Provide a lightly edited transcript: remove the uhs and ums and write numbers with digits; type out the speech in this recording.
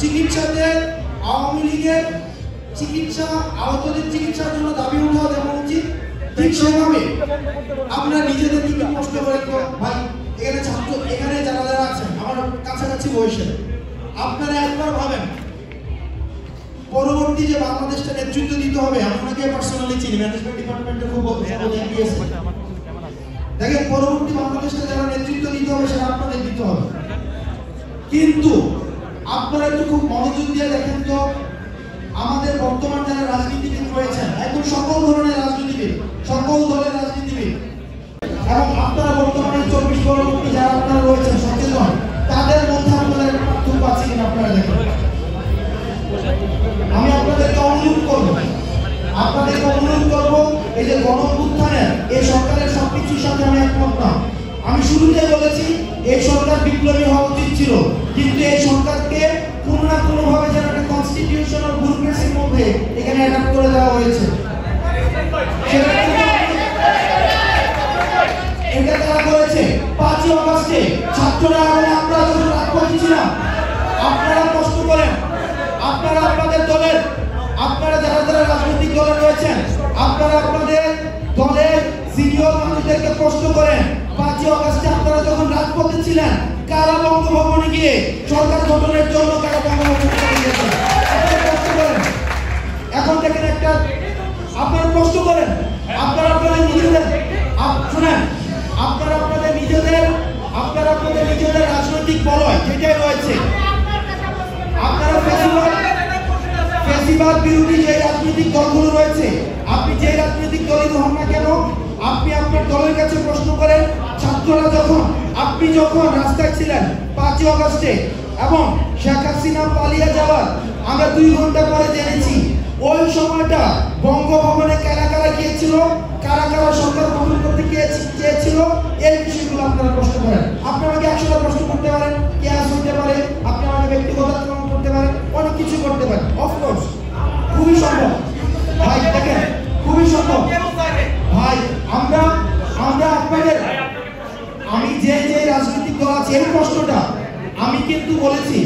চিকিৎসাতে আওয়ামী লীগের চিকিৎসা আহতদের চিকিৎসার জন্য দাবি উঠাও যেমন উচিত, ঠিক সেভাবে আমরা নিজেদের দিকে প্রশ্ন করে ভাই এখানে ছাত্র এখানে যারা যারা আছেন আমার কাছাকাছি বয়সে, আপনারা একবার ভাবেন পরবর্তী যে বাংলাদেশটা নেতৃত্ব দিতে হবে, আমি ওনাকে পার্সোনালি চিনি, ম্যানেজমেন্ট ডিপার্টমেন্টে খুব দেখেন পরবর্তী বাংলাদেশটা যারা নেতৃত্ব দিতে হবে সেটা আপনাদের দিতে হবে। কিন্তু আপনারা একটু খুব মনোযোগ দিয়ে দেখেন তো আমাদের বর্তমান যারা রাজনীতিবিদ রয়েছেন, একদম সকল ধরনের রাজনীতিবিদ, সকল দলের রাজনীতিবিদ, এবং আপনারা বর্তমানে 24 পরবর্তী যারা আপনারা রয়েছেন সচেতন, তাদের মধ্যে আপনাদের পার্থক্য আছে কিনা আপনারা দেখেন। আমি আপনাদেরকে অনুরোধ করবো এই যে গণ-অভ্যুত্থানের এই সরকারের সবকিছুর সাথে আমি একমত না। আমি শুরুতে বলেছি এই সরকার বিপ্লবী হওয়া উচিত ছিল, কিন্তু এই সরকারকে কোনো না কোনো ভাবে যেন একটা কনস্টিটিউশনাল ব্যুরোক্রেসির মধ্যে এখানে অ্যাডাপ্ট করে দেওয়া হয়েছে। এটা তারা করেছে 5ই আগস্টে ছাত্ররা এবং আমরা যখন রাজপথে ছিলাম, আপনারা কষ্ট করেন, আপনারা আপনাদের দলের, আপনারা যারা যারা রাজনৈতিক দলে রয়েছেন, আপনারা আপনাদের দলের সিনিয়র মানুষদেরকে প্রশ্ন করেন 5ই আগস্টে আপনারা যখন রাজপথে ছিলেন কারা বঙ্গভবনে গিয়ে সরকার গঠনের জন্য কারা বঙ্গভবনে গিয়েছেন, আপনারা প্রশ্ন করেন। এখন দেখেন একটা আপনারা প্রশ্ন করেন, আপনারা আপনাদের নিজেদের শুনেন, আপনারা আপনাদের নিজেদের রাজনৈতিক বলয় যেটাই রয়েছে, আপনারা ফ্যাসিবাদ বিরোধী যে রাজনৈতিক দলগুলো রয়েছে, আপনি যে রাজনৈতিক দলই হন না কেন, আপনি আপনার দলের কাছে প্রশ্ন করেন ছাত্ররা আপনি যখন রাস্তায় ছিলেন 5ই আগস্টে এবং শেখ হাসিনা পালিয়ে যাওয়ার আমরা 2 ঘন্টা পরে জেনেছি, ওই সময়টা বঙ্গভবনে কারা কারা গিয়েছিল, কারা কারা সরকার গঠন করতে চেয়েছিল, এই বিষয়গুলো আপনারা প্রশ্ন করেন। আপনি আমাকে 100টা প্রশ্ন করতে পারেন, কেস হতে পারে, আপনি আমাকে ব্যক্তিগত আক্রমণ করতে পারেন, অনেক কিছু করতে পারেন, অফকোর্স খুবই সম্ভব ভাই, দেখেন খুবই সম্ভব ভাই। আমরা আপনাদের আমি যে রাজনৈতিক দল আছে এই প্রশ্নটা আমি কিন্তু বলেছি